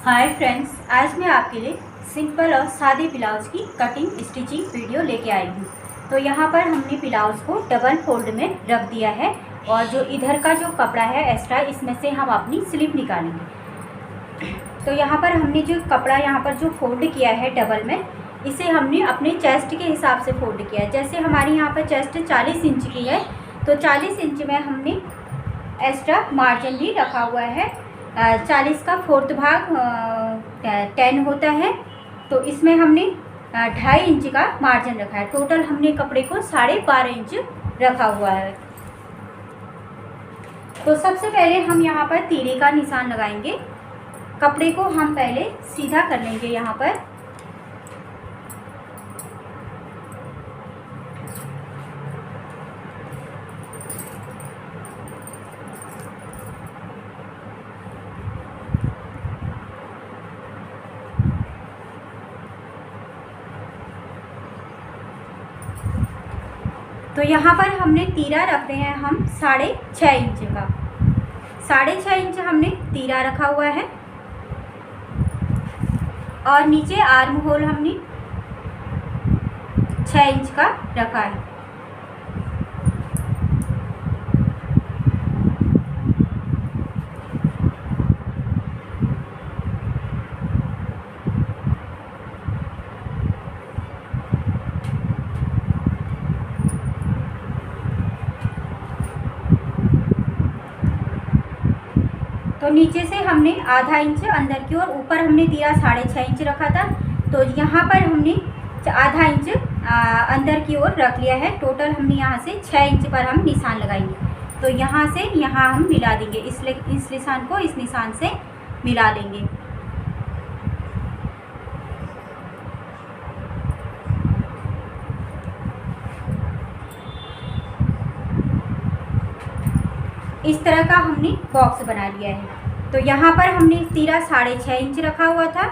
Hi friends, आज मैं आपके लिए सिंपल और सादे ब्लाउज़ की कटिंग स्टिचिंग वीडियो लेके आई हूँ। तो यहाँ पर हमने ब्लाउज़ को डबल फोल्ड में रख दिया है और जो इधर का जो कपड़ा है एक्स्ट्रा, इसमें से हम अपनी स्लीव निकालेंगे। तो यहाँ पर हमने जो कपड़ा यहाँ पर जो फोल्ड किया है डबल में, इसे हमने अपने चेस्ट के हिसाब से फोल्ड किया है। जैसे हमारी यहाँ पर चेस्ट 40 इंच की है, तो 40 इंच में हमने एक्स्ट्रा मार्जिन भी रखा हुआ है। 40 का फोर्थ भाग 10 होता है, तो इसमें हमने 2.5 इंच का मार्जिन रखा है। टोटल हमने कपड़े को 12.5 इंच रखा हुआ है। तो सबसे पहले हम यहाँ पर तीरे का निशान लगाएंगे। कपड़े को हम पहले सीधा कर लेंगे यहाँ पर। तो यहाँ पर हमने तीरा रख रहे हैं हम 6.5 इंच का। 6.5 इंच हमने तीरा रखा हुआ है और नीचे आर्म होल हमने 6 इंच का रखा है। तो नीचे से हमने आधा इंच अंदर की ओर, ऊपर हमने तीरा 6.5 इंच रखा था, तो यहाँ पर हमने आधा इंच अंदर की ओर रख लिया है। टोटल हमने यहाँ से 6 इंच पर हम निशान लगाएंगे। तो यहाँ से यहाँ हम मिला देंगे, इस निशान को इस निशान से मिला लेंगे। इस तरह का हमने बॉक्स बना लिया है। तो यहाँ पर हमने तीरा 6.5 इंच रखा हुआ था,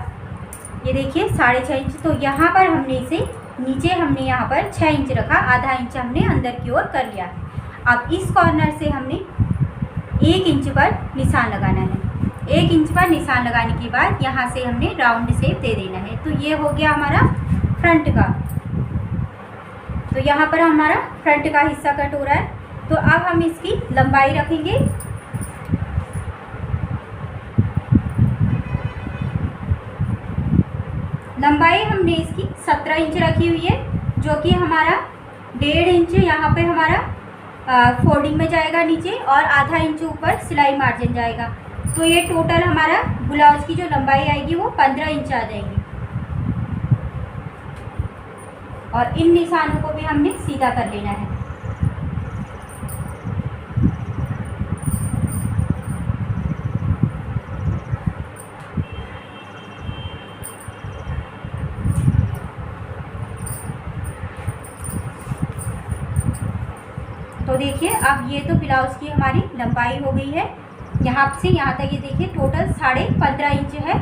ये देखिए 6.5 इंच। तो यहाँ पर हमने इसे नीचे हमने यहाँ पर 6 इंच रखा, आधा इंच हमने अंदर की ओर कर लिया है। अब इस कॉर्नर से हमने 1 इंच पर निशान लगाना है। 1 इंच पर निशान लगाने के बाद यहाँ से हमने राउंड शेप दे देना है। तो ये हो गया हमारा फ्रंट का। तो यहाँ पर हमारा फ्रंट का हिस्सा कट हो रहा है। तो अब हम इसकी लंबाई रखेंगे। लंबाई हमने इसकी 17 इंच रखी हुई है, जो कि हमारा 1.5 इंच यहाँ पे हमारा फोल्डिंग में जाएगा नीचे और आधा इंच ऊपर सिलाई मार्जिन जाएगा। तो ये टोटल हमारा ब्लाउज की जो लंबाई आएगी वो 15 इंच आ जाएगी। और इन निशानों को भी हमने सीधा कर लेना है। तो देखिए, अब ये तो ब्लाउज की हमारी लंबाई हो गई है। यहाँ से यहाँ तक ये देखिए टोटल 15.5 इंच है।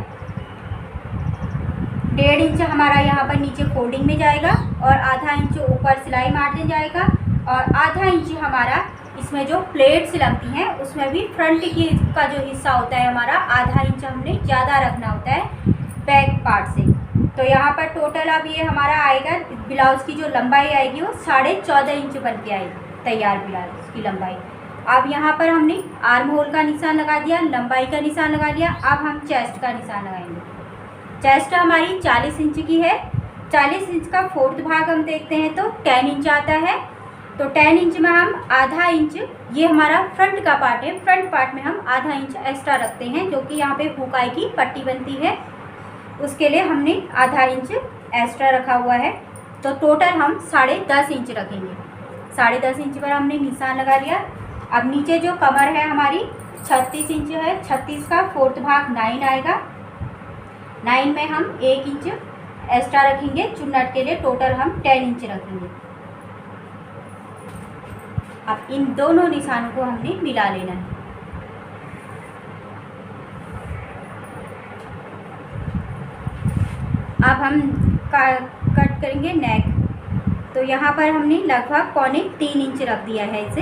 1.5 इंच हमारा यहाँ पर नीचे फोल्डिंग में जाएगा और आधा इंच ऊपर सिलाई मार्जिन जाएगा और आधा इंच हमारा इसमें जो प्लेट्स लगती हैं उसमें भी फ्रंट की का जो हिस्सा होता है हमारा, आधा इंच हमने ज़्यादा रखना होता है बैक पार्ट से। तो यहाँ पर टोटल अब ये हमारा आएगा, ब्लाउज की जो लंबाई आएगी वो 14.5 इंच बन के आएगी तैयार ब्लाउज की लंबाई। अब यहाँ पर हमने आर्म होल का निशान लगा दिया, लंबाई का निशान लगा दिया। अब हम चेस्ट का निशान लगाएंगे। चेस्ट हमारी 40 इंच की है। 40 इंच का फोर्थ भाग हम देखते हैं तो 10 इंच आता है। तो 10 इंच में हम आधा इंच, ये हमारा फ्रंट का पार्ट है, फ्रंट पार्ट में हम आधा इंच एक्स्ट्रा रखते हैं, जो कि यहाँ पे हुकाई की पट्टी बनती है, उसके लिए हमने आधा इंच एक्स्ट्रा रखा हुआ है। तो टोटल हम 10.5 इंच रखेंगे। 10.5 इंच पर हमने निशान लगा लिया। अब नीचे जो कमर है हमारी 36 इंच है। 36 का फोर्थ भाग 9 आएगा। 9 में हम 1 इंच एक्स्ट्रा रखेंगे चुन्नट के लिए। टोटल हम 10 इंच रखेंगे। अब इन दोनों निशानों को हमने मिला लेना है। अब हम कट करेंगे नेक। तो यहाँ पर हमने लगभग 3.25 इंच रख दिया है इसे।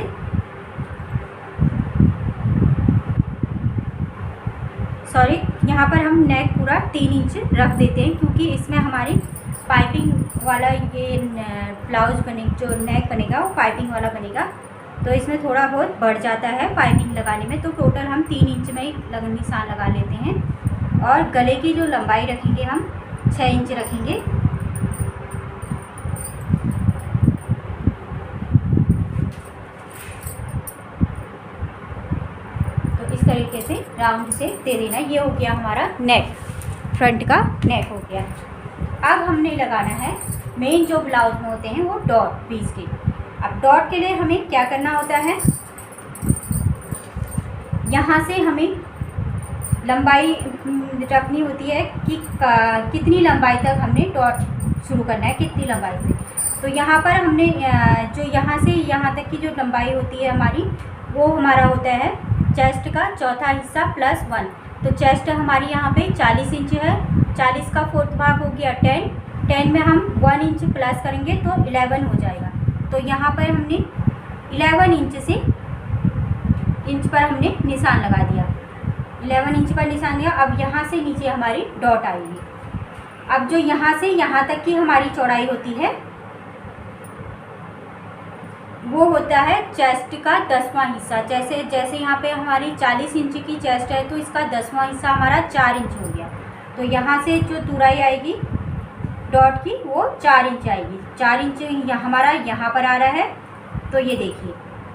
सॉरी यहाँ पर हम नेक पूरा 3 इंच रख देते हैं, क्योंकि इसमें हमारी पाइपिंग वाला ये ब्लाउज बने, जो नेक बनेगा वो पाइपिंग वाला बनेगा, तो इसमें थोड़ा बहुत बढ़ जाता है पाइपिंग लगाने में। तो टोटल हम 3 इंच में ही निशान लगा लेते हैं। और गले की जो लंबाई रखेंगे हम 6 इंच रखेंगे। तो इस तरीके से राउंड से दे देना। ये हो गया हमारा नेक, फ्रंट का नेक हो गया। अब हमने लगाना है मेन जो ब्लाउज में होते हैं वो डॉट पीस के। अब डॉट के लिए हमें क्या करना होता है, यहाँ से हमें लंबाई रखनी होती है कि कितनी लंबाई तक हमने डॉट शुरू करना है, कितनी लंबाई से। तो यहाँ पर हमने जो यहाँ से यहाँ तक की जो लंबाई होती है हमारी, वो हमारा होता है चेस्ट का चौथा हिस्सा +1। तो चेस्ट हमारी यहाँ पे 40 इंच है, 40 का 4th भाग हो गया 10, 10 में हम 1 इंच प्लस करेंगे तो 11 हो जाएगा। तो यहाँ पर हमने 11 इंच पर हमने निशान लगा दिया, 11 इंच पर निशान दिया। अब यहाँ से नीचे हमारी डॉट आएगी। अब जो यहाँ से यहाँ तक की हमारी चौड़ाई होती है वो होता है चेस्ट का 10वां हिस्सा। जैसे यहाँ पे हमारी 40 इंच की चेस्ट है, तो इसका 10वां हिस्सा हमारा 4 इंच हो गया। तो यहाँ से जो तुराई आएगी डॉट की वो 4 इंच आएगी। 4 इंच हमारा यहाँ पर आ रहा है। तो ये देखिए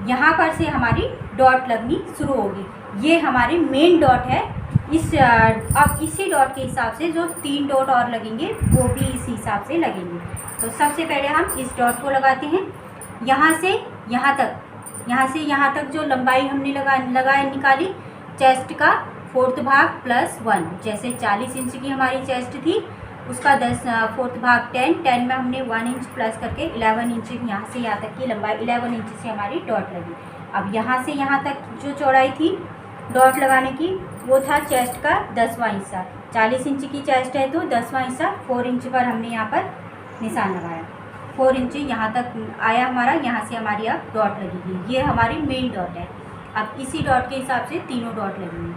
यहाँ पर से हमारी डॉट लगनी शुरू होगी। ये हमारी मेन डॉट है। अब इसी डॉट के हिसाब से जो 3 डॉट और लगेंगे वो भी इसी हिसाब से लगेंगे। तो सबसे पहले हम इस डॉट को लगाते हैं। यहाँ से यहाँ तक जो लंबाई हमने निकाली चेस्ट का 4th भाग +1। जैसे 40 इंच की हमारी चेस्ट थी, उसका 4th भाग 10 में हमने 1 इंच प्लस करके 11 इंच यहाँ से यहाँ तक की लंबाई 11 इंच से हमारी डॉट लगी। अब यहाँ से यहाँ तक जो चौड़ाई थी डॉट लगाने की वो था चेस्ट का 10वां हिस्सा। 40 इंच की चेस्ट है तो 10वां हिस्सा 4 इंच पर हमने यहाँ पर निशान लगाया। 4 इंच यहाँ तक आया हमारा, यहाँ से हमारी अब डॉट लगेगी। ये हमारी मेन डॉट है। अब इसी डॉट के हिसाब से तीनों डॉट लगेंगी।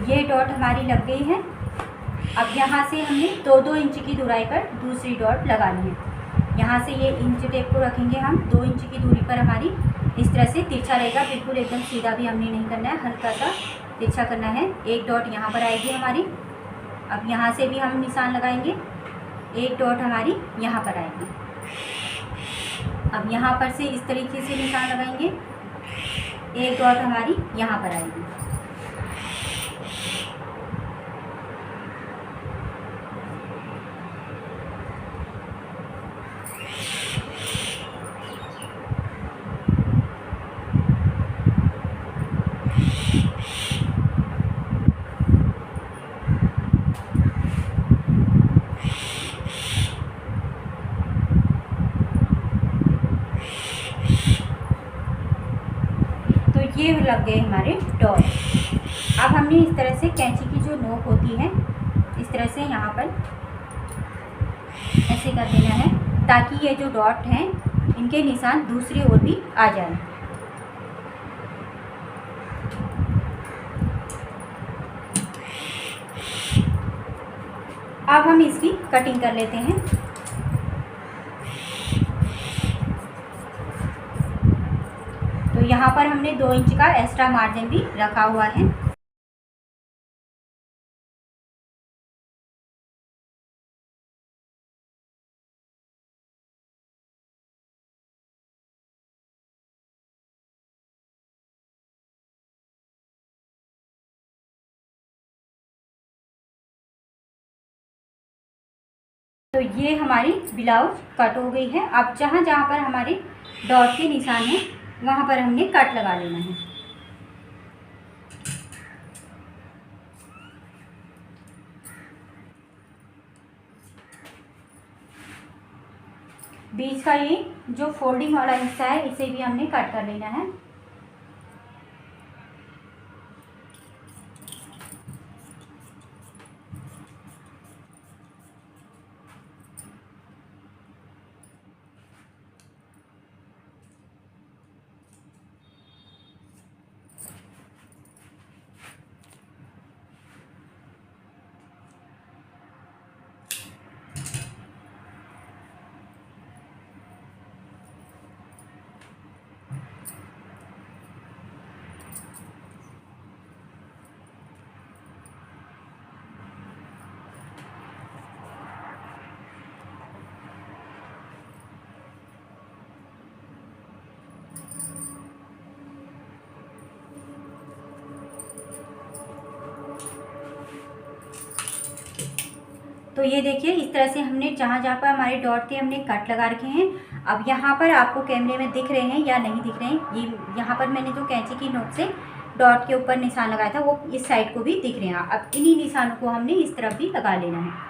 ये डॉट हमारी लग गई है। अब यहाँ से हमने 2-2 इंच की दूरी पर दूसरी डॉट लगानी है। यहाँ से ये इंच टेप को रखेंगे हम 2 इंच की दूरी पर। हमारी इस तरह से तिरछा रहेगा, बिल्कुल एकदम सीधा भी हमने नहीं करना है, हल्का सा तिरछा करना है। एक डॉट यहाँ पर आएगी हमारी। अब यहाँ से भी हम निशान लगाएंगे, एक डॉट हमारी यहाँ पर आएगी। अब यहाँ पर से इस तरीके से निशान लगाएंगे, एक डॉट हमारी यहाँ पर आएगी। ये लग गए हमारे डॉट। अब हमने इस तरह से कैंची की जो नोक होती है इस तरह से यहाँ पर ऐसे कर देना है, ताकि ये जो डॉट हैं इनके निशान दूसरी ओर भी आ जाए। अब हम इसकी कटिंग कर लेते हैं। तो यहाँ पर हमने 2 इंच का एक्स्ट्रा मार्जिन भी रखा हुआ है। तो ये हमारी ब्लाउज कट हो गई है। अब जहाँ जहाँ पर हमारे डॉट के निशान हैं वहाँ पर हमने कट लगा लेना है। बीच का ये जो फोल्डिंग वाला हिस्सा है इसे भी हमने कट कर लेना है। तो ये देखिए इस तरह से हमने जहाँ जहाँ पर हमारे डॉट थे हमने कट लगा रखे हैं। अब यहाँ पर आपको कैमरे में दिख रहे हैं या नहीं दिख रहे हैं, ये यहाँ पर मैंने जो कैंची की नोक से डॉट के ऊपर निशान लगाया था वो इस साइड को भी दिख रहे हैं। अब इन्हीं निशानों को हमने इस तरफ भी लगा लेना है।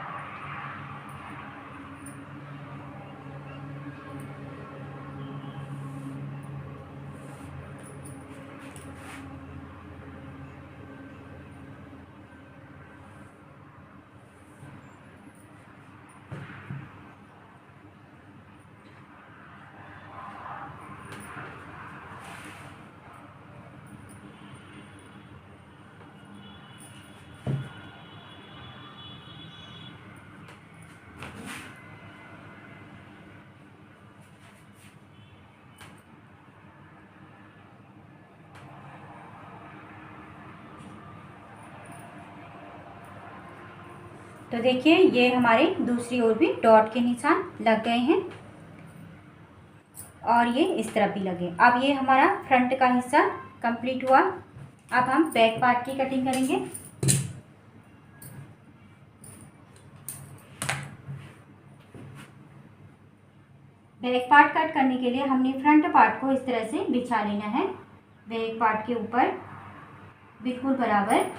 तो देखिए ये हमारे दूसरी ओर भी डॉट के निशान लग गए हैं और ये इस तरफ भी लगे। अब ये हमारा फ्रंट का हिस्सा कंप्लीट हुआ। अब हम बैक पार्ट की कटिंग करेंगे। बैक पार्ट कट करने के लिए हमने फ्रंट पार्ट को इस तरह से बिछा लेना है, बैक पार्ट के ऊपर बिल्कुल बराबर।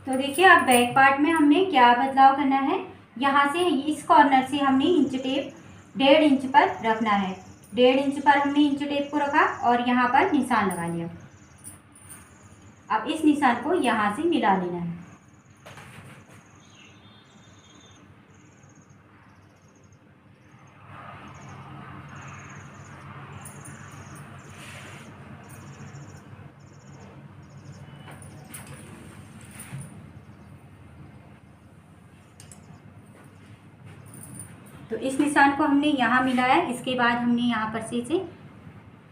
तो देखिए अब बैक पार्ट में हमने क्या बदलाव करना है, यहाँ से इस कॉर्नर से हमने इंच टेप 1.5 इंच पर रखना है। 1.5 इंच पर हमने इंच टेप को रखा और यहाँ पर निशान लगा लिया। अब इस निशान को यहाँ से मिला लेना है। तो इस निशान को हमने यहाँ मिलाया, इसके बाद हमने यहाँ पर से इसे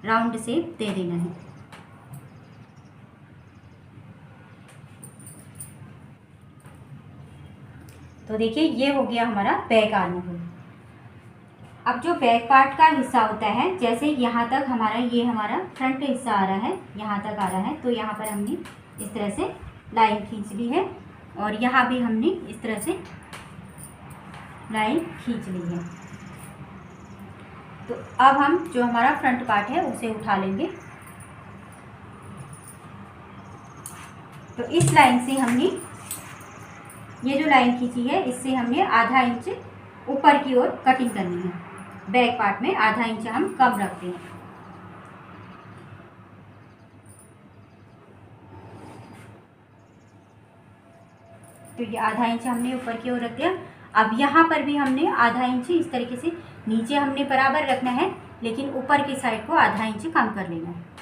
राउंड शेप दे देना है। तो देखिए ये हो गया हमारा बैक आर्म होल। अब जो बैक पार्ट का हिस्सा होता है, जैसे यहाँ तक हमारा ये हमारा फ्रंट हिस्सा आ रहा है, यहाँ तक आ रहा है, तो यहाँ पर हमने इस तरह से लाइन खींच ली है और यहाँ भी हमने इस तरह से लाइन खींच ली है। तो अब हम जो हमारा फ्रंट पार्ट है उसे उठा लेंगे। तो इस लाइन से हमने ये जो लाइन खींची है इससे हमने आधा इंच ऊपर की ओर कटिंग करनी है। बैक पार्ट में आधा इंच हम कम रखते हैं। तो ये आधा इंच हमने ऊपर की ओर रख दिया। अब यहाँ पर भी हमने आधा इंच इस तरीके से नीचे हमने बराबर रखना है, लेकिन ऊपर की साइड को आधा इंच कम कर लेना है।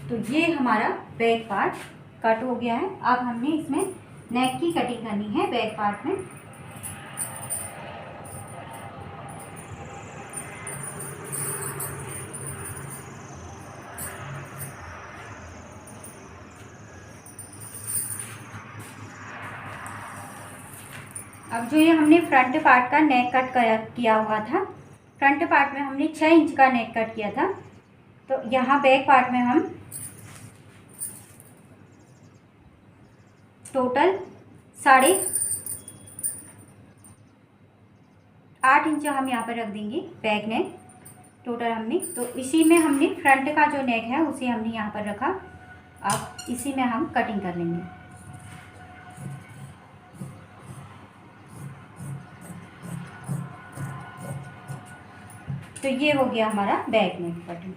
तो ये हमारा बैक पार्ट कट हो गया है। अब हमने इसमें नेक की कटिंग करनी है बैक पार्ट में। अब जो ये हमने फ्रंट पार्ट का नेक कट किया हुआ था, फ्रंट पार्ट में हमने 6 इंच का नेक कट किया था, तो यहाँ बैक पार्ट में हम टोटल 8.5 इंच हम यहाँ पर रख देंगे बैक नेक टोटल हमने। तो इसी में हमने फ्रंट का जो नेक है उसे हमने यहाँ पर रखा। अब इसी में हम कटिंग कर लेंगे। तो ये हो गया हमारा बैक नेक कटिंग।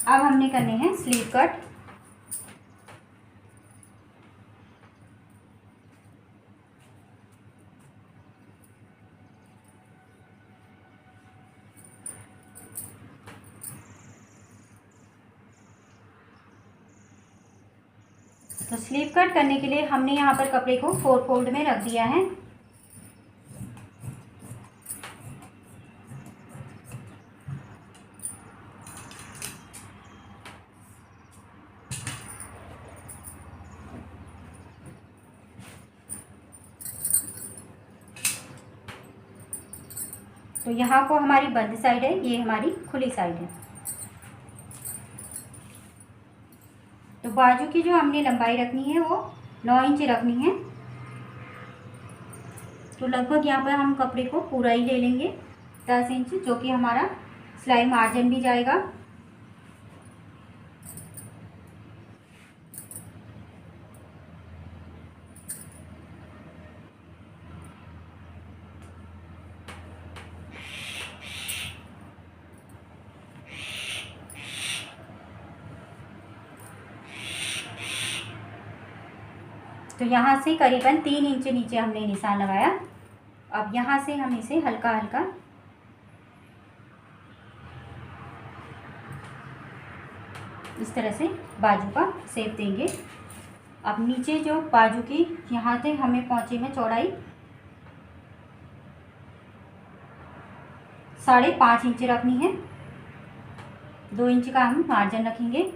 अब हमने करने हैं स्लीव कट। तो स्लीव कट करने के लिए हमने यहाँ पर कपड़े को 4 फोल्ड में रख दिया है। तो यहाँ को हमारी बंद साइड है, ये हमारी खुली साइड है। तो बाजू की जो हमने लंबाई रखनी है वो 9 इंच रखनी है। तो लगभग यहाँ पर हम कपड़े को पूरा ही ले लेंगे 10 इंच, जो कि हमारा सिलाई मार्जिन भी जाएगा। तो यहाँ से करीबन 3 इंच नीचे हमने निशान लगाया। अब यहाँ से हम इसे हल्का हल्का इस तरह से बाजू का शेप देंगे। अब नीचे जो बाजू की यहाँ से हमें पहुँचे में चौड़ाई 5.5 इंच रखनी है। 2 इंच का हम मार्जिन रखेंगे।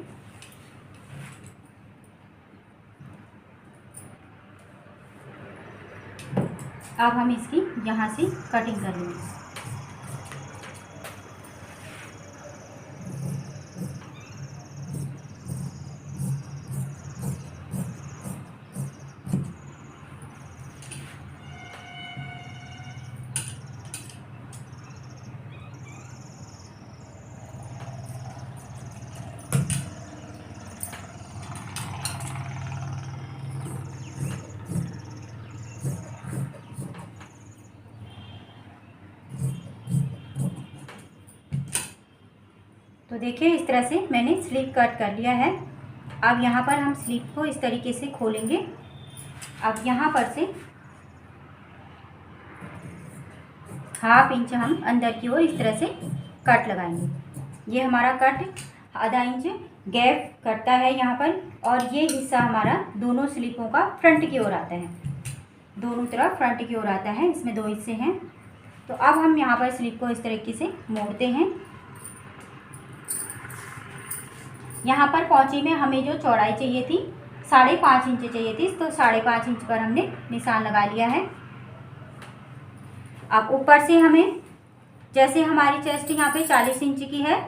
अब हम इसकी यहाँ से कटिंग कर लेंगे। तो देखिए इस तरह से मैंने स्लीव कट कर लिया है। अब यहाँ पर हम स्लीव को इस तरीके से खोलेंगे। अब यहाँ पर से 1/2 इंच हम अंदर की ओर इस तरह से कट लगाएंगे। ये हमारा कट आधा इंच गैप कटता है यहाँ पर, और ये हिस्सा हमारा दोनों स्लीवों का फ्रंट की ओर आता है, दोनों तरफ फ्रंट की ओर आता है। इसमें 2 हिस्से हैं। तो अब हम यहाँ पर स्लीव को इस तरीके से मोड़ते हैं। यहाँ पर पौंची में हमें जो चौड़ाई चाहिए थी 5.5 इंच चाहिए थी, तो 5.5 इंच पर हमने निशान लगा लिया है। अब ऊपर से हमें, जैसे हमारी चेस्ट यहाँ पे 40 इंच की है,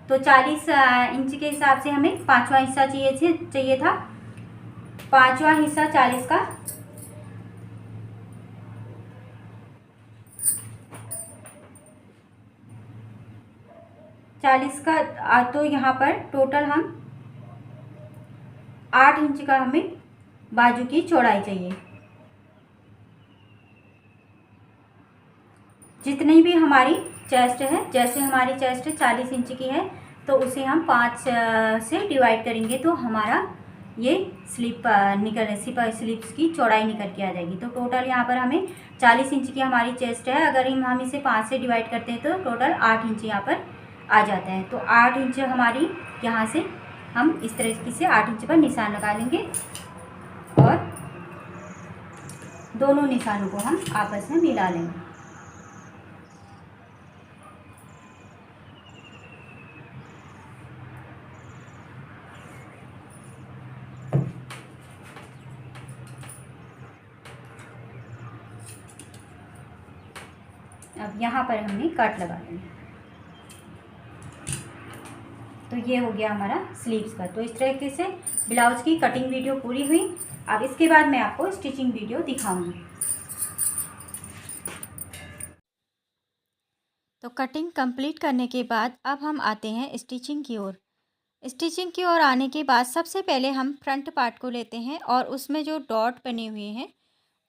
तो 40 इंच के हिसाब से हमें 5वां हिस्सा चाहिए था। 5वां हिस्सा 40 का 40 का, तो यहाँ पर टोटल हम 8 इंच का हमें बाजू की चौड़ाई चाहिए। जितनी भी हमारी चेस्ट है, जैसे हमारी चेस्ट 40 इंच की है, तो उसे हम 5 से डिवाइड करेंगे, तो हमारा ये स्लीव्स की चौड़ाई निकल के आ जाएगी। तो टोटल यहाँ पर हमें 40 इंच की हमारी चेस्ट है। अगर हम इसे 5 से डिवाइड करते हैं तो टोटल 8 इंच यहाँ पर आ जाता है। तो 8 इंच हमारी यहाँ से हम इस तरीके से 8 इंच पर निशान लगा लेंगे और दोनों निशानों को हम आपस में मिला लेंगे। अब यहाँ पर हमने कट लगा लेंगे। तो ये हो गया हमारा स्लीव्स का। तो इस तरीके से ब्लाउज की कटिंग वीडियो पूरी हुई। अब इसके बाद मैं आपको स्टिचिंग वीडियो दिखाऊंगी। तो कटिंग कंप्लीट करने के बाद अब हम आते हैं स्टिचिंग की ओर। स्टिचिंग की ओर आने के बाद सबसे पहले हम फ्रंट पार्ट को लेते हैं और उसमें जो डॉट बने हुए हैं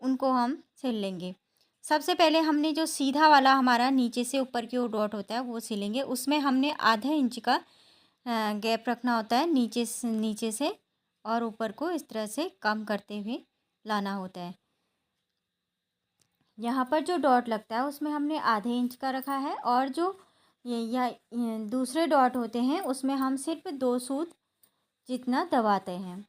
उनको हम सिल लेंगे। सबसे पहले हमने जो सीधा वाला हमारा नीचे से ऊपर की ओर डॉट होता है वो सिलेंगे। उसमें हमने आधे इंच का गैप रखना होता है नीचे से और ऊपर को इस तरह से कम करते हुए लाना होता है। यहाँ पर जो डॉट लगता है उसमें हमने आधे इंच का रखा है और जो ये दूसरे डॉट होते हैं उसमें हम सिर्फ 2 सूत जितना दबाते हैं।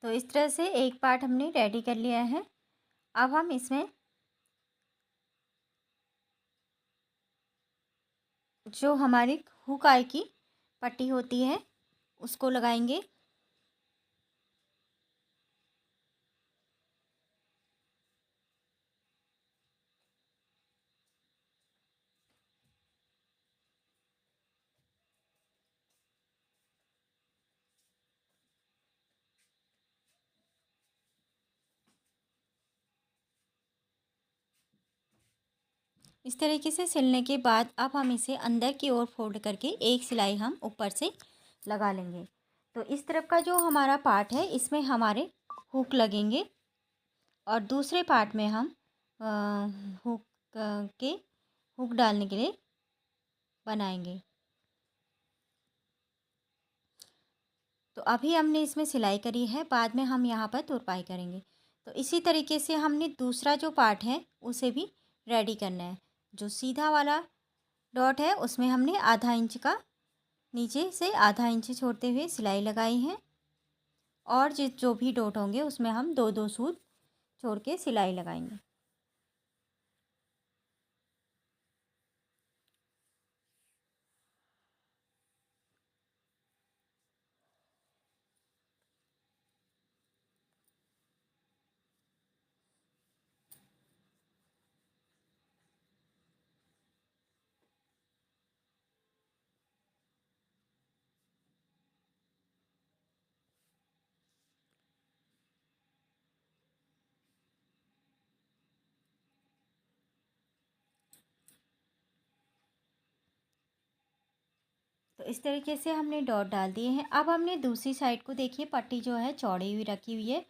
तो इस तरह से एक पार्ट हमने रेडी कर लिया है। अब हम इसमें जो हमारी हुक आई की पट्टी होती है उसको लगाएंगे। इस तरीके से सिलने के बाद अब हम इसे अंदर की ओर फोल्ड करके एक सिलाई हम ऊपर से लगा लेंगे। तो इस तरफ का जो हमारा पार्ट है इसमें हमारे हुक लगेंगे और दूसरे पार्ट में हम हुक के हुक डालने के लिए बनाएंगे। तो अभी हमने इसमें सिलाई करी है, बाद में हम यहाँ पर तुरपाई करेंगे। तो इसी तरीके से हमने दूसरा जो पार्ट है उसे भी रेडी करना है। जो सीधा वाला डॉट है उसमें हमने आधा इंच का नीचे से आधा इंच छोड़ते हुए सिलाई लगाई है और जो भी डॉट होंगे उसमें हम 2-2 सूत छोड़ के सिलाई लगाएंगे। तो इस तरीके से हमने डॉट डाल दिए हैं। अब हमने दूसरी साइड को देखिए, पट्टी जो है चौड़ी हुई रखी हुई है,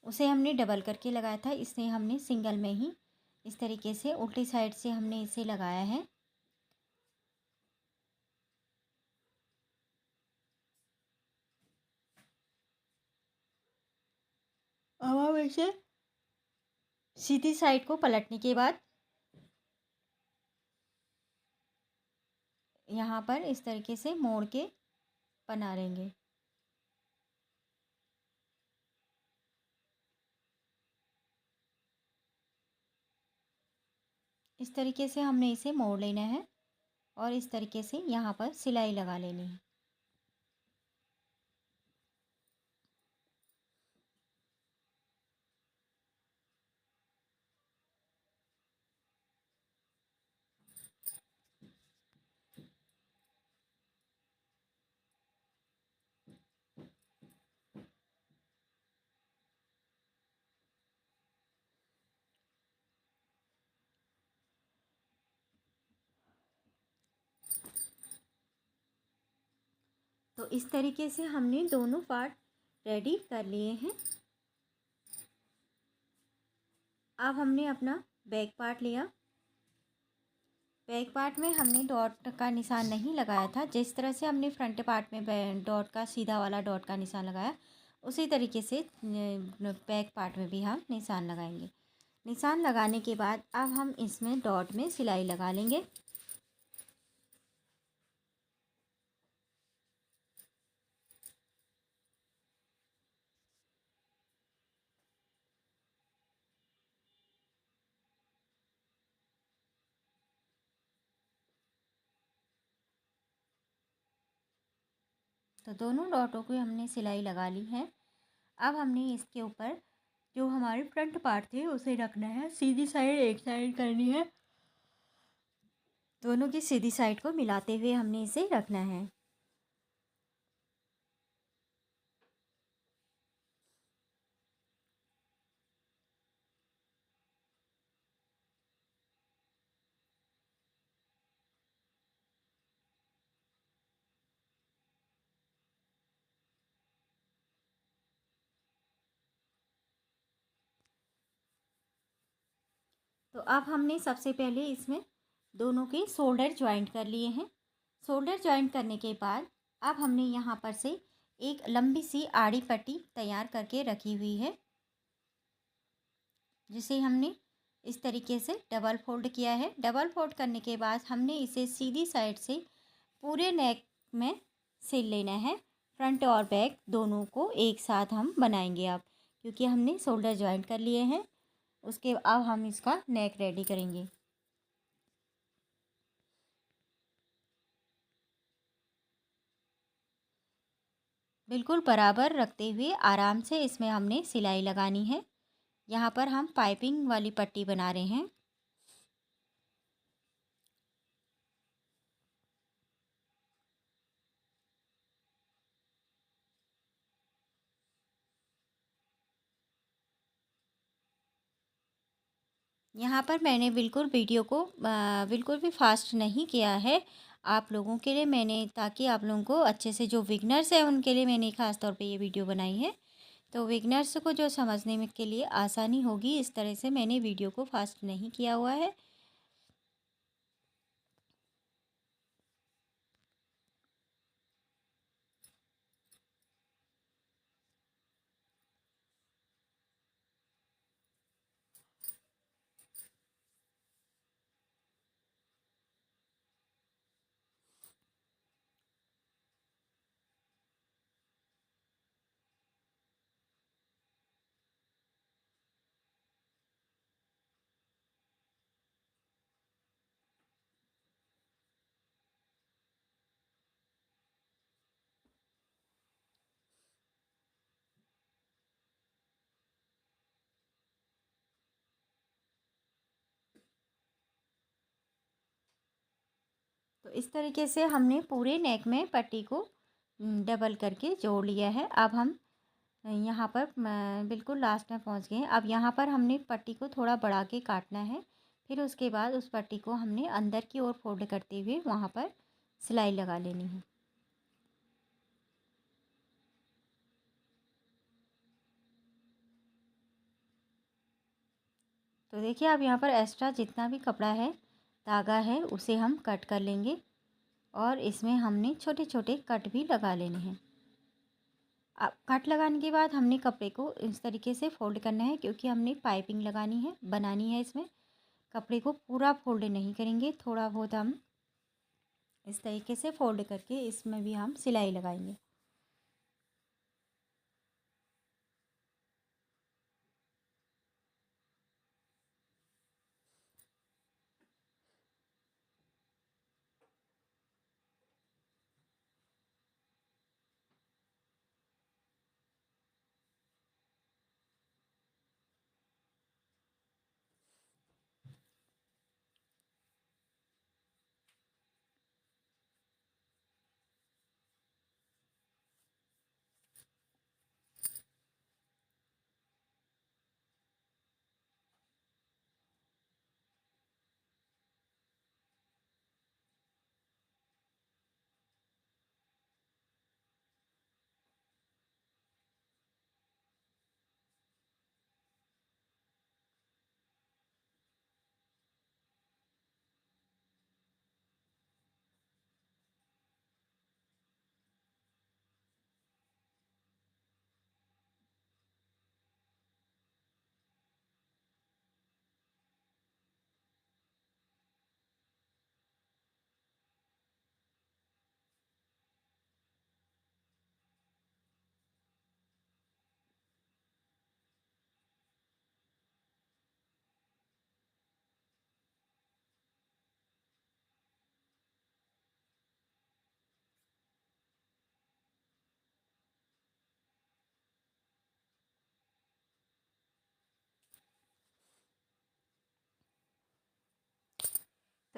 उसे हमने डबल करके लगाया था, इसलिए हमने सिंगल में ही इस तरीके से उल्टी साइड से हमने इसे लगाया है। अब हम इसे सीधी साइड को पलटने के बाद यहाँ पर इस तरीके से मोड़ के बना लेंगे। इस तरीके से हमने इसे मोड़ लेना है और इस तरीके से यहाँ पर सिलाई लगा लेनी है। तो इस तरीके से हमने दोनों पार्ट रेडी कर लिए हैं। अब हमने अपना बैक पार्ट लिया। बैक पार्ट में हमने डॉट का निशान नहीं लगाया था। जिस तरह से हमने फ्रंट पार्ट में डॉट का सीधा वाला डॉट का निशान लगाया, उसी तरीके से बैक पार्ट में भी हम निशान लगाएंगे। निशान लगाने के बाद अब हम इसमें डॉट में सिलाई लगा लेंगे। तो दोनों डॉटों को हमने सिलाई लगा ली है। अब हमने इसके ऊपर जो हमारे फ्रंट पार्ट थे उसे रखना है। सीधी साइड एक साइड करनी है। दोनों की सीधी साइड को मिलाते हुए हमने इसे रखना है। तो अब हमने सबसे पहले इसमें दोनों के शोल्डर ज्वाइंट कर लिए हैं। शोल्डर ज्वाइंट करने के बाद अब हमने यहाँ पर से एक लंबी सी आड़ी पट्टी तैयार करके रखी हुई है, जिसे हमने इस तरीके से डबल फोल्ड किया है। डबल फोल्ड करने के बाद हमने इसे सीधी साइड से पूरे नेक में सिल लेना है। फ्रंट और बैक दोनों को एक साथ हम बनाएंगे अब, क्योंकि हमने शोल्डर ज्वाइंट कर लिए हैं। उसके अब हम इसका नेक रेडी करेंगे। बिल्कुल बराबर रखते हुए आराम से इसमें हमने सिलाई लगानी है। यहाँ पर हम पाइपिंग वाली पट्टी बना रहे हैं। यहाँ पर मैंने बिल्कुल वीडियो को बिल्कुल भी फास्ट नहीं किया है आप लोगों के लिए मैंने, ताकि आप लोगों को अच्छे से, जो बिगनर्स हैं उनके लिए मैंने ख़ास तौर पे ये वीडियो बनाई है। तो बिगनर्स को जो समझने में के लिए आसानी होगी, इस तरह से मैंने वीडियो को फास्ट नहीं किया हुआ है। तो इस तरीके से हमने पूरे नेक में पट्टी को डबल करके जोड़ लिया है। अब हम यहाँ पर बिल्कुल लास्ट में पहुँच गए हैं। अब यहाँ पर हमने पट्टी को थोड़ा बढ़ा के काटना है। फिर उसके बाद उस पट्टी को हमने अंदर की ओर फोल्ड करते हुए वहाँ पर सिलाई लगा लेनी है। तो देखिए, अब यहाँ पर एक्स्ट्रा जितना भी कपड़ा है, धागा है, उसे हम कट कर लेंगे और इसमें हमने छोटे छोटे कट भी लगा लेने हैं। अब कट लगाने के बाद हमने कपड़े को इस तरीके से फोल्ड करना है, क्योंकि हमने पाइपिंग लगानी है, बनानी है। इसमें कपड़े को पूरा फोल्ड नहीं करेंगे, थोड़ा बहुत हम इस तरीके से फोल्ड करके इसमें भी हम सिलाई लगाएंगे।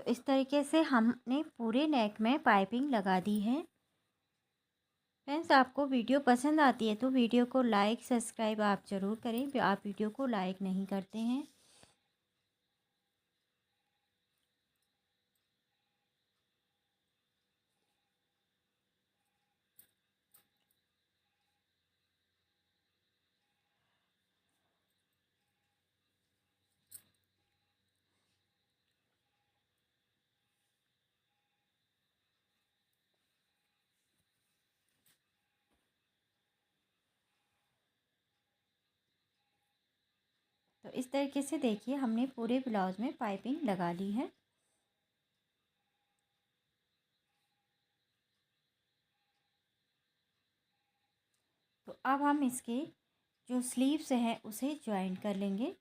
तो इस तरीके से हमने पूरे नेक में पाइपिंग लगा दी है। फ्रेंड्स, आपको वीडियो पसंद आती है तो वीडियो को लाइक सब्सक्राइब आप ज़रूर करें। आप वीडियो को लाइक नहीं करते हैं। तो इस तरीके से देखिए हमने पूरे ब्लाउज में पाइपिंग लगा ली है। तो अब हम इसके जो स्लीव्स हैं उसे ज्वाइन कर लेंगे।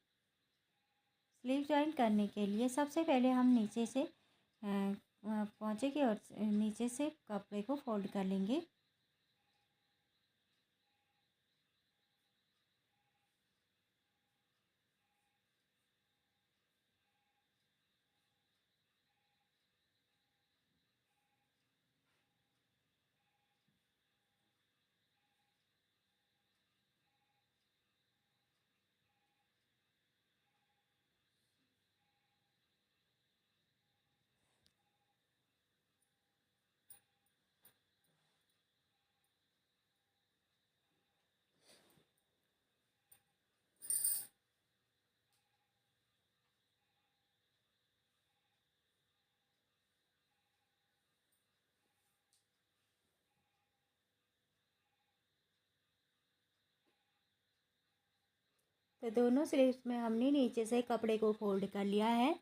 स्लीव ज्वाइन करने के लिए सबसे पहले हम नीचे से पहुँचे की ओर नीचे से कपड़े को फोल्ड कर लेंगे। तो दोनों स्लीव्स में हमने नीचे से कपड़े को फोल्ड कर लिया है।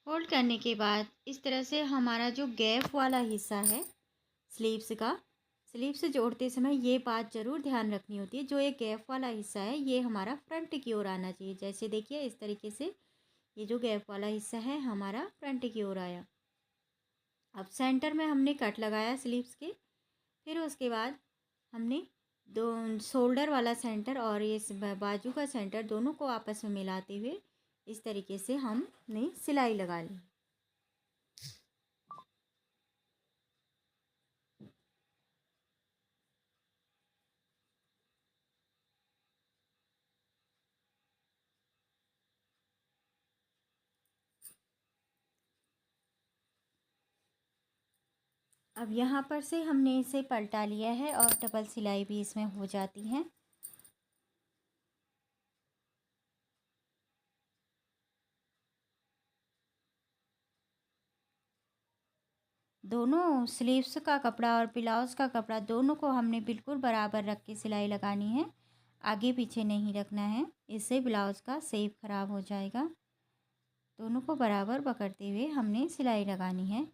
फोल्ड करने के बाद इस तरह से हमारा जो गैप वाला हिस्सा है स्लीव्स का, स्लीव से जोड़ते समय ये बात ज़रूर ध्यान रखनी होती है, जो ये गैप वाला हिस्सा है ये हमारा फ्रंट की ओर आना चाहिए। जैसे देखिए इस तरीके से ये जो गैप वाला हिस्सा है हमारा फ्रंट की ओर आया। अब सेंटर में हमने कट लगाया स्लीव्स के, फिर उसके बाद हमने दो शोल्डर वाला सेंटर और ये बाजू का सेंटर दोनों को आपस में मिलाते हुए इस तरीके से हमने सिलाई लगा ली। अब यहाँ पर से हमने इसे पलटा लिया है और डबल सिलाई भी इसमें हो जाती है। दोनों स्लीव्स का कपड़ा और ब्लाउज़ का कपड़ा दोनों को हमने बिल्कुल बराबर रख के सिलाई लगानी है, आगे पीछे नहीं रखना है, इससे ब्लाउज़ का शेप ख़राब हो जाएगा। दोनों को बराबर पकड़ते हुए हमने सिलाई लगानी है।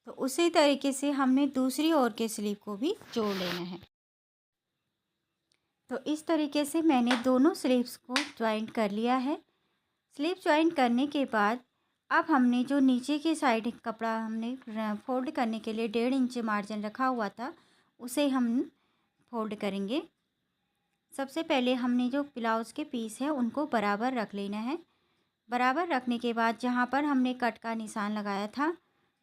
तो उसी तरीके से हमने दूसरी ओर के स्लीव को भी जोड़ लेना है। तो इस तरीके से मैंने दोनों स्लीव्स को ज्वाइंट कर लिया है। स्लीव ज्वाइंट करने के बाद अब हमने जो नीचे की साइड कपड़ा हमने फोल्ड करने के लिए 1.5 इंच मार्जिन रखा हुआ था उसे हम फोल्ड करेंगे। सबसे पहले हमने जो ब्लाउज़ के पीस है उनको बराबर रख लेना है। बराबर रखने के बाद जहाँ पर हमने कट का निशान लगाया था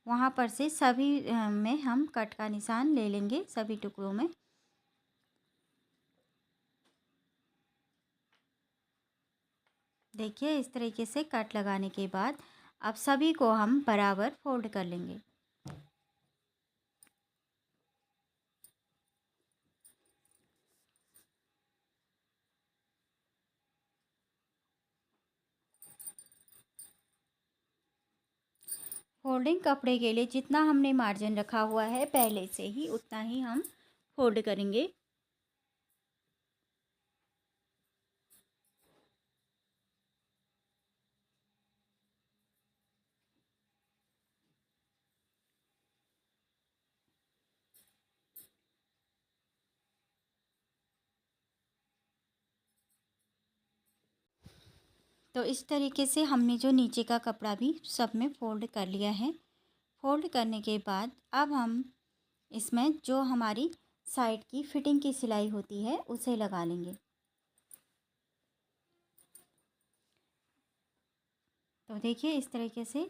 वहाँ पर से सभी में हम कट का निशान ले लेंगे, सभी टुकड़ों में। देखिए इस तरीके से कट लगाने के बाद अब सभी को हम बराबर फोल्ड कर लेंगे। फोल्डिंग कपड़े के लिए जितना हमने मार्जिन रखा हुआ है पहले से ही उतना ही हम फोल्ड करेंगे। तो इस तरीके से हमने जो नीचे का कपड़ा भी सब में फ़ोल्ड कर लिया है। फ़ोल्ड करने के बाद अब हम इसमें जो हमारी साइड की फिटिंग की सिलाई होती है उसे लगा लेंगे। तो देखिए इस तरीके से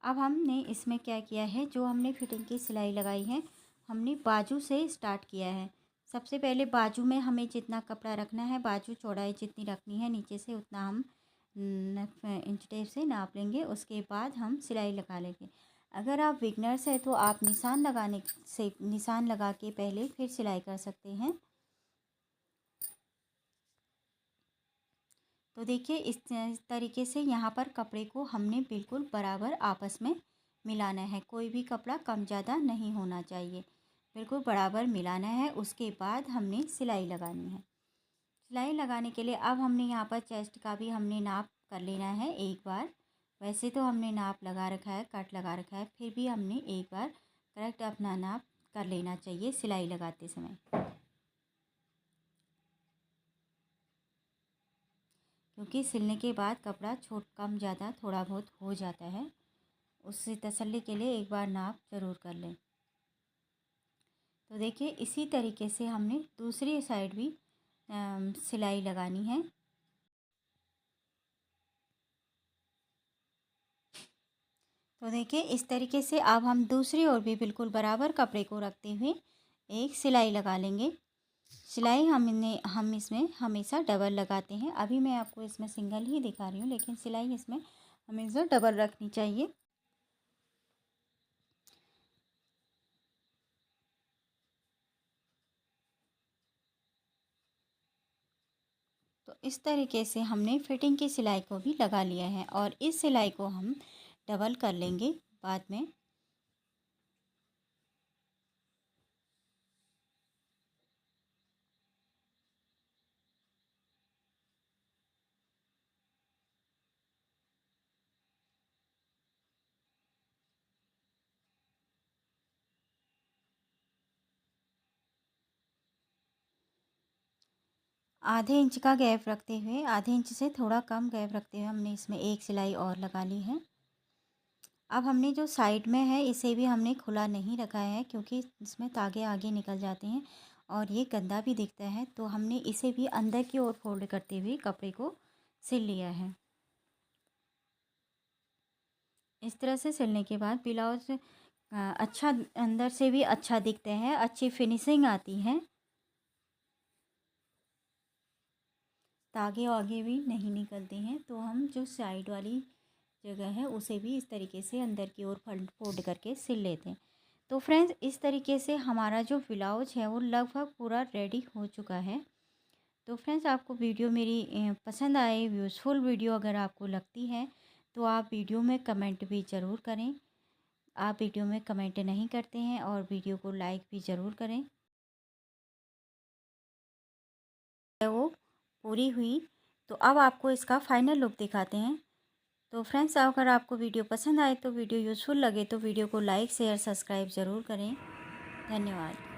अब हमने इसमें क्या किया है, जो हमने फिटिंग की सिलाई लगाई है हमने बाजू से स्टार्ट किया है। सबसे पहले बाजू में हमें जितना कपड़ा रखना है, बाजू चौड़ाई जितनी रखनी है नीचे से उतना हम इंच टेप से नाप लेंगे। उसके बाद हम सिलाई लगा लेंगे। अगर आप बिगनर्स है तो आप निशान लगा के पहले फिर सिलाई कर सकते हैं। तो देखिए इस तरीके से यहाँ पर कपड़े को हमने बिल्कुल बराबर आपस में मिलाना है। कोई भी कपड़ा कम ज़्यादा नहीं होना चाहिए, बिल्कुल बराबर मिलाना है। उसके बाद हमने सिलाई लगानी है। सिलाई लगाने के लिए अब हमने यहाँ पर चेस्ट का भी हमने नाप कर लेना है एक बार। वैसे तो हमने नाप लगा रखा है, कट लगा रखा है, फिर भी हमने एक बार करेक्ट अपना नाप कर लेना चाहिए सिलाई लगाते समय, क्योंकि सिलने के बाद कपड़ा छोट कम ज़्यादा थोड़ा बहुत हो जाता है। उससे तसल्ली के लिए एक बार नाप ज़रूर कर लें। तो देखिए इसी तरीके से हमने दूसरी साइड भी सिलाई लगानी है। तो देखिए इस तरीके से अब हम दूसरी ओर भी बिल्कुल बराबर कपड़े को रखते हुए एक सिलाई लगा लेंगे। सिलाई हम इसमें हमेशा डबल लगाते हैं। अभी मैं आपको इसमें सिंगल ही दिखा रही हूँ, लेकिन सिलाई इसमें हमेशा डबल रखनी चाहिए। तो इस तरीके से हमने फिटिंग की सिलाई को भी लगा लिया है और इस सिलाई को हम डबल कर लेंगे बाद में। आधे इंच का गैप रखते हुए, आधे इंच से थोड़ा कम गैप रखते हुए हमने इसमें एक सिलाई और लगा ली है। अब हमने जो साइड में है इसे भी हमने खुला नहीं रखा है, क्योंकि इसमें तागे आगे निकल जाते हैं और ये गंदा भी दिखता है। तो हमने इसे भी अंदर की ओर फोल्ड करते हुए कपड़े को सिल लिया है। इस तरह से सिलने के बाद ब्लाउज अच्छा अंदर से भी अच्छा दिखता है, अच्छी फिनिशिंग आती है, तागे आगे भी नहीं निकलते हैं। तो हम जो साइड वाली जगह है उसे भी इस तरीके से अंदर की ओर फोल्ड करके सिल लेते हैं। तो फ्रेंड्स इस तरीके से हमारा जो ब्लाउज है वो लगभग पूरा रेडी हो चुका है। तो फ्रेंड्स आपको वीडियो मेरी पसंद आए, यूज़फुल वीडियो अगर आपको लगती है तो आप वीडियो में कमेंट भी ज़रूर करें। आप वीडियो में कमेंट नहीं करते हैं और वीडियो को लाइक भी ज़रूर करें। वो पूरी हुई तो अब आपको इसका फाइनल लुक दिखाते हैं। तो फ्रेंड्स अगर आपको वीडियो पसंद आए तो वीडियो यूज़फुल लगे तो वीडियो को लाइक शेयर सब्सक्राइब ज़रूर करें। धन्यवाद।